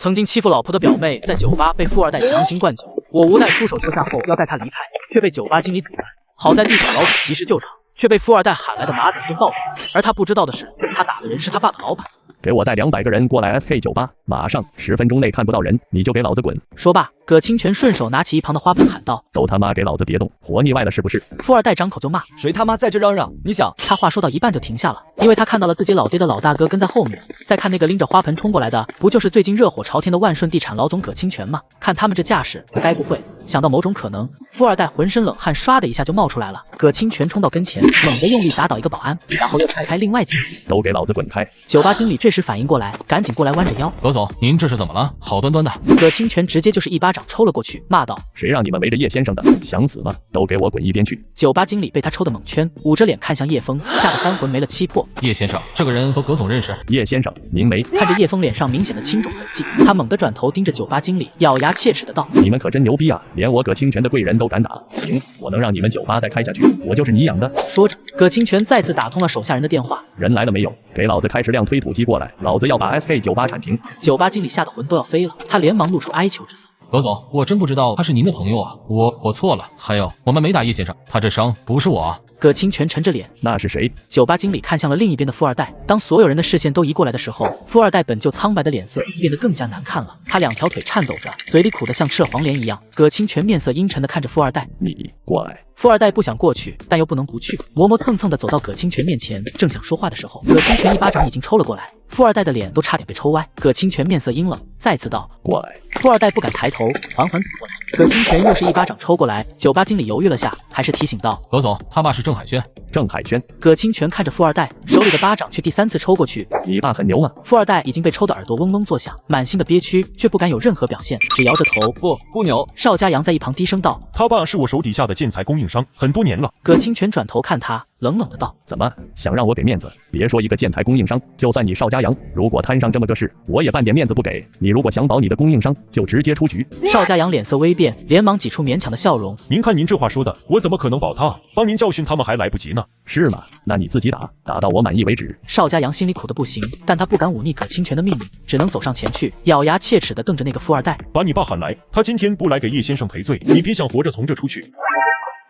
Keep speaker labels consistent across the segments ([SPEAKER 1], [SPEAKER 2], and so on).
[SPEAKER 1] 曾经欺负老婆的表妹在酒吧被富二代强行灌酒，我无奈出手救下后要带她离开，却被酒吧经理阻拦。好在地产老总及时救场，却被富二代喊来的马仔先报警。而他不知道的是，他打的人是他爸的老板。
[SPEAKER 2] 给我带200个人过来 SK 酒吧，马上10分钟内看不到人，你就给老子滚！
[SPEAKER 1] 说罢，葛清泉顺手拿起一旁的花盆喊道：“
[SPEAKER 2] 都他妈给老子别动，活腻歪了是不是？”
[SPEAKER 1] 富二代张口就骂：“
[SPEAKER 3] 谁他妈在这嚷嚷？你想？”
[SPEAKER 1] 他话说到一半就停下了，因为他看到了自己老爹的老大哥跟在后面。再看那个拎着花盆冲过来的，不就是最近热火朝天的万顺地产老总葛清泉吗？看他们这架势，该不会……想到某种可能，富二代浑身冷汗唰的一下就冒出来了。葛清泉冲到跟前，猛地用力打倒一个保安，然后又踹开另外几人，
[SPEAKER 2] 都给老子滚开！
[SPEAKER 1] 酒吧经理这时反应过来，赶紧过来弯着腰：“
[SPEAKER 4] 葛总，您这是怎么了？好端端的。”
[SPEAKER 1] 葛清泉直接就是一巴掌抽了过去，骂道：“
[SPEAKER 2] 谁让你们围着叶先生的？想死吗？都给我滚一边去！”
[SPEAKER 1] 酒吧经理被他抽的猛圈，捂着脸看向叶枫，吓得三魂没了七魄。
[SPEAKER 4] 叶先生，这个人和葛总认识？
[SPEAKER 2] 叶先生，您没？
[SPEAKER 1] 看着叶枫脸上明显的青肿痕迹，他猛地转头盯着酒吧经理，咬牙切齿的道：“
[SPEAKER 2] 你们可真牛逼啊！连我葛清泉的贵人都敢打。行，我能让你们酒吧再开下去，我就是你养的。”
[SPEAKER 1] 说着，葛清泉再次打通了手下人的电话：“
[SPEAKER 2] 人来了没有？给老子开10辆推土机过来，老子要把 SK 酒吧铲平！”
[SPEAKER 1] 酒吧经理吓得魂都要飞了，他连忙露出哀求之色。
[SPEAKER 4] 葛总，我真不知道他是您的朋友啊，我错了。还有，我们没打叶先生，他这伤不是我啊。
[SPEAKER 1] 葛清泉沉着脸：“
[SPEAKER 2] 那是谁？”
[SPEAKER 1] 酒吧经理看向了另一边的富二代。当所有人的视线都移过来的时候，富二代本就苍白的脸色变得更加难看了。他2条腿颤抖着，嘴里苦得像吃了黄连一样。葛清泉面色阴沉的看着富二代：“
[SPEAKER 2] 你过来。”
[SPEAKER 1] 富二代不想过去，但又不能不去，磨磨蹭蹭的走到葛清泉面前，正想说话的时候，葛清泉一巴掌已经抽了过来，富二代的脸都差点被抽歪。葛清泉面色阴冷，再次道：“
[SPEAKER 2] 过来。”
[SPEAKER 1] 富二代不敢抬头，缓缓走过来。葛清泉又是一巴掌抽过来，酒吧经理犹豫了下，还是提醒道：“
[SPEAKER 4] 葛总，他爸是郑海轩。”
[SPEAKER 2] 郑海轩。
[SPEAKER 1] 葛清泉看着富二代，手里的巴掌却第3次抽过去。
[SPEAKER 2] 你爸很牛啊！
[SPEAKER 1] 富二代已经被抽得耳朵嗡嗡作响，满心的憋屈，却不敢有任何表现，只摇着头：“
[SPEAKER 3] 不牛。”
[SPEAKER 1] 邵家阳在一旁低声道：“
[SPEAKER 5] 他爸是我手底下的建材供应商，很多年了。”
[SPEAKER 1] 葛清泉转头看他，冷冷的道：“
[SPEAKER 2] 怎么想让我给面子？别说一个建材供应商，就算你邵家阳，如果摊上这么个事，我也半点面子不给你。如果想保你的供应商，就直接出局。”
[SPEAKER 1] 邵家阳脸色微变，连忙挤出勉强的笑容：“
[SPEAKER 5] 您看您这话说的，我怎么可能保他？帮您教训他们还来不及呢。”
[SPEAKER 2] 是吗？那你自己打，打到我满意为止。
[SPEAKER 1] 邵家阳心里苦得不行，但他不敢忤逆葛清泉的命令，只能走上前去，咬牙切齿地瞪着那个富二代：“
[SPEAKER 5] 把你爸喊来，他今天不来给叶先生赔罪，你别想活着从这出去。”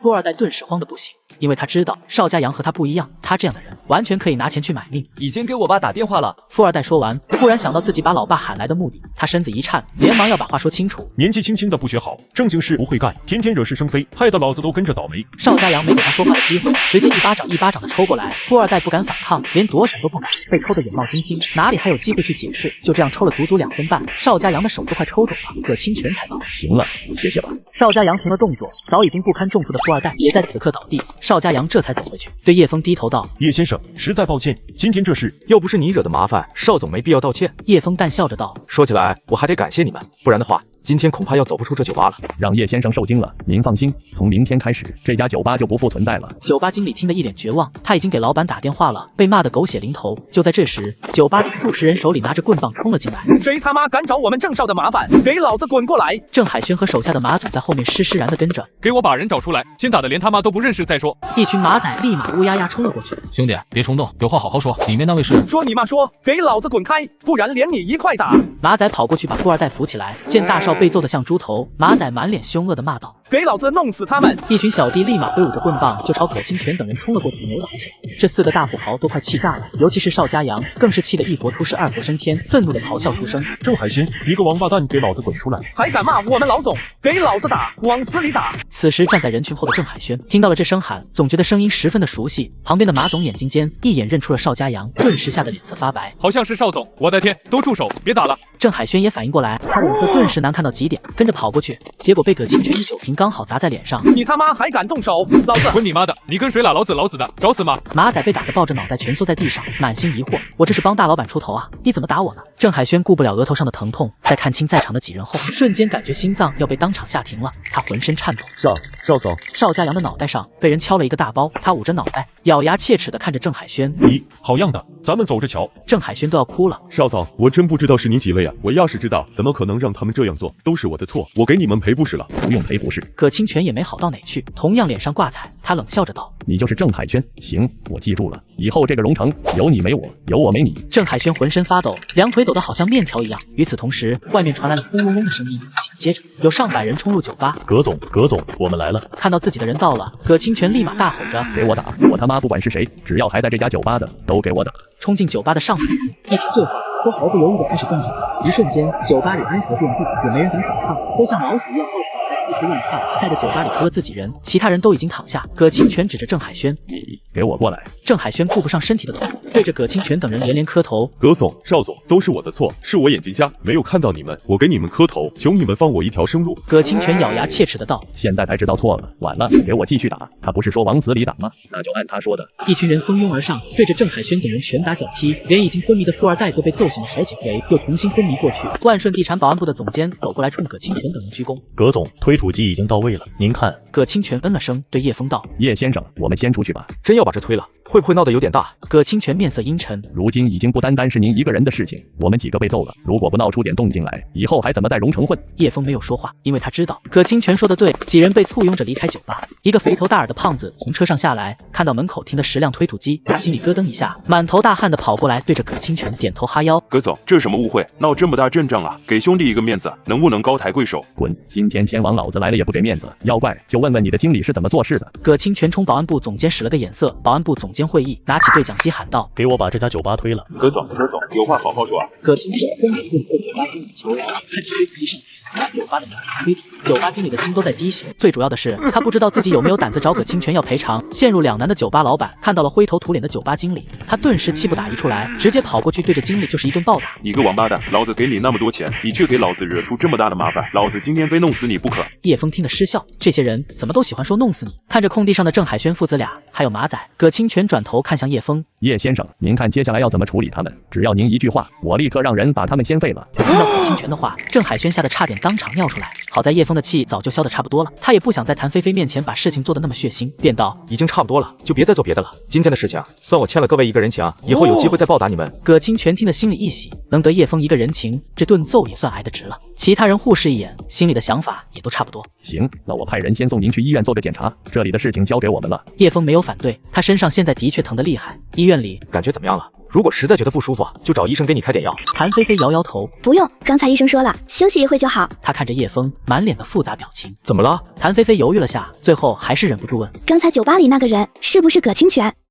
[SPEAKER 1] 富二代顿时慌得不行，因为他知道邵家阳和他不一样，他这样的人完全可以拿钱去买命。
[SPEAKER 3] 已经给我爸打电话了。
[SPEAKER 1] 富二代说完，忽然想到自己把老爸喊来的目的，他身子一颤，连忙要把话说清楚。
[SPEAKER 5] 年纪轻轻的不学好，正经事不会干，天天惹是生非，害得老子都跟着倒霉。
[SPEAKER 1] 邵家阳没给他说话的机会，直接一巴掌一巴掌的抽过来。富二代不敢反抗，连躲闪都不敢，被抽得眼冒金星，哪里还有机会去解释？就这样抽了足足2分半，邵家阳的手都快抽肿了。葛清泉才道：“
[SPEAKER 2] 行了，谢谢吧。”
[SPEAKER 1] 邵家阳停了动作，早已经不堪重负的富二代也在此刻倒地。邵家阳这才走回去，对叶枫低头道：“
[SPEAKER 5] 叶先生，实在抱歉，今天这事
[SPEAKER 3] 又不是你惹的麻烦，邵总没必要道歉。”
[SPEAKER 1] 叶枫淡笑着道：“
[SPEAKER 3] 说起来，我还得感谢你们，不然的话，今天恐怕要走不出这酒吧了。”
[SPEAKER 2] 让叶先生受惊了，您放心，从明天开始，这家酒吧就不复存在了。
[SPEAKER 1] 酒吧经理听得一脸绝望，他已经给老板打电话了，被骂得狗血淋头。就在这时，酒吧里数十人手里拿着棍棒冲了进来：“
[SPEAKER 6] 谁他妈敢找我们郑少的麻烦，给老子滚过来！”
[SPEAKER 1] 郑海轩和手下的马仔在后面施施然地跟着：“
[SPEAKER 7] 给我把人找出来，先打的连他妈都不认识再说。”
[SPEAKER 1] 一群马仔立马乌压压冲了过去：“
[SPEAKER 4] 兄弟，别冲动，有话好好说。里面那位是……
[SPEAKER 6] 说你妈说，给老子滚开，不然连你一块打！”
[SPEAKER 1] 马仔跑过去把富二代扶起来，见大少被揍得像猪头，马仔满脸凶恶地骂道：“
[SPEAKER 6] 给老子弄死他们！”
[SPEAKER 1] 一群小弟立马挥舞着棍棒就朝葛清泉等人冲了过去，扭打起来。这4个大富豪都快气炸了，尤其是邵家阳，更是气得一佛出世二佛升天，愤怒地咆哮出声：“
[SPEAKER 5] 郑海轩，你个王八蛋，给老子滚出来！
[SPEAKER 6] 还敢骂我们老总，给老子打，往死里打！”
[SPEAKER 1] 此时站在人群后的郑海轩听到了这声喊，总觉得声音十分的熟悉。旁边的马总眼睛间一眼认出了邵家阳，顿时吓得脸色发白：“
[SPEAKER 7] 好像是邵总！我的天，都住手，别打了！”
[SPEAKER 1] 郑海轩也反应过来，他脸色顿时难看到极点，跟着跑过去，结果被葛清泉一酒瓶刚好砸在脸上：“
[SPEAKER 6] 你他妈还敢动手！老子
[SPEAKER 7] 滚你妈的！你跟谁拉老子的？找死吗？”
[SPEAKER 1] 马仔被打得抱着脑袋蜷缩在地上，满心疑惑：“我这是帮大老板出头啊，你怎么打我呢？”郑海轩顾不了额头上的疼痛，在看清在场的几人后，瞬间感觉心脏要被当场吓停了，他浑身颤抖。
[SPEAKER 3] 邵总，
[SPEAKER 1] 邵家阳的脑袋上被人敲了一个大包，他捂着脑袋，咬牙切齿地看着郑海轩：“
[SPEAKER 5] 咦，好样的，咱们走着瞧。”
[SPEAKER 1] 郑海轩都要哭了：“
[SPEAKER 8] 邵总，我真不知道是你几位啊！我要是知道，怎么可能让他们这样做？
[SPEAKER 5] 总，都是我的错，我给你们赔不是了。
[SPEAKER 2] 不用赔不是。
[SPEAKER 1] 葛清泉也没好到哪去，同样脸上挂彩，他冷笑着道：“
[SPEAKER 2] 你就是郑海轩，行，我记住了，以后这个荣城有你没我，有我没你。”
[SPEAKER 1] 郑海轩浑身发抖，两腿抖得好像面条一样。与此同时，外面传来了轰隆隆的声音，紧接着有上百人冲入酒吧。
[SPEAKER 8] 葛总，我们来了！
[SPEAKER 1] 看到自己的人到了，葛清泉立马大吼着：“
[SPEAKER 2] 给我打！我他妈不管是谁，只要还在这家酒吧的，都给我打！”
[SPEAKER 1] 冲进酒吧的上百人一听这话，都毫不犹豫地开始动手。一瞬间，酒吧里哀嚎遍地，也没人敢反抗，都像老鼠一样抱着脑袋四处乱窜，害得酒吧里除了自己人，其他人都已经躺下。葛清泉指着郑海轩：“
[SPEAKER 2] 你给我过来！”
[SPEAKER 1] 郑海轩顾不上身体的痛，对着葛清泉等人连连磕头：“
[SPEAKER 5] 葛总、邵总，都是我的错，是我眼睛瞎，没有看到你们，我给你们磕头，求你们放我一条生路。”
[SPEAKER 1] 葛清泉咬牙切齿的道：“
[SPEAKER 2] 现在才知道错了，晚了，给我继续打！他不是说往死里打吗？那就按他说的。”
[SPEAKER 1] 一群人蜂拥而上，对着郑海轩等人拳打脚踢，连已经昏迷的富二代都被揍醒了好几回，又重新昏迷过去。万顺地产保安部的总监走过来，冲葛清泉等人鞠躬：“
[SPEAKER 8] 葛总，推土机已经到位了，您看。”
[SPEAKER 1] 葛清泉嗯了声，对叶枫道：“
[SPEAKER 2] 叶先生，我们先出去吧。”
[SPEAKER 3] 真要把这推了，会不会闹得有点大？
[SPEAKER 1] 葛清泉面色阴沉：“
[SPEAKER 2] 如今已经不单单是您一个人的事情，我们几个被揍了，如果不闹出点动静来，以后还怎么在荣城混？”
[SPEAKER 1] 叶枫没有说话，因为他知道葛清泉说的对。几人被簇拥着离开酒吧，一个肥头大耳的胖子从车上下来，看到门口停的10辆推土机，他心里咯噔一下，满头大汗的跑过来，对着葛清泉点头哈腰：“
[SPEAKER 9] 葛总，这是什么误会？闹这么大阵仗啊，给兄弟一个面子，能不能高抬贵手？”“
[SPEAKER 2] 滚！今天天王老子来了也不给面子，要怪就问问你的经理是怎么做事的。”
[SPEAKER 1] 葛清泉冲保安部总监使了个眼色，保安部总监会议拿起对讲机喊道：“
[SPEAKER 8] 给我把这家酒吧推了！”
[SPEAKER 9] 葛总，有话好好说啊。
[SPEAKER 1] 葛清泉根本不理会酒吧经理求饶，看着推土机上把酒吧的门推倒，酒吧经理的心都在滴血。最主要的是，他不知道自己有没有胆子找葛清泉要赔偿。陷入两难的酒吧老板看到了灰头土脸的酒吧经理，他顿时气不打一处来，直接跑过去对着经理就是一顿暴打：“
[SPEAKER 9] 你个王八蛋，老子给你那么多钱，你却给老子惹出这么大的麻烦，老子今天非弄死你不可！”
[SPEAKER 1] 叶枫听得失笑，这些人怎么都喜欢说弄死你。看着空地上的郑海轩父子俩，还有马仔，葛清泉转头看向叶枫：“
[SPEAKER 2] 叶先生，您看接下来要怎么处理他们？只要您一句话，我立刻让人把他们先废了。”
[SPEAKER 1] 听到葛清泉的话，郑海轩吓得差点当场尿出来。好在叶枫的气早就消得差不多了，他也不想在谭菲菲面前把事情做得那么血腥，便道：“
[SPEAKER 3] 已经差不多了，就别再做别的了。今天的事情算我欠了各位一个人情，以后有机会再报答你们。”
[SPEAKER 1] 葛清泉听得心里一喜，能得叶枫一个人情，这顿揍也算挨得值了。其他人互视一眼，心里的想法也都差不多。
[SPEAKER 2] 行，那我派人先送您去医院做个检查，这里的事情交给我们了。
[SPEAKER 1] 叶枫没有反对，他身上现在的确疼得厉害。医院里
[SPEAKER 3] 感觉怎么样了？如果实在觉得不舒服，就找医生给你开点药。
[SPEAKER 1] 谭菲菲摇摇头：“
[SPEAKER 10] 不用，刚才医生说了，休息一会就好。”
[SPEAKER 1] 她看着叶枫，满脸的复杂表情。
[SPEAKER 3] 怎么了？
[SPEAKER 1] 谭菲菲犹豫了下，最后还是忍不住问：“
[SPEAKER 10] 刚才酒吧里那个人是不是葛清泉？”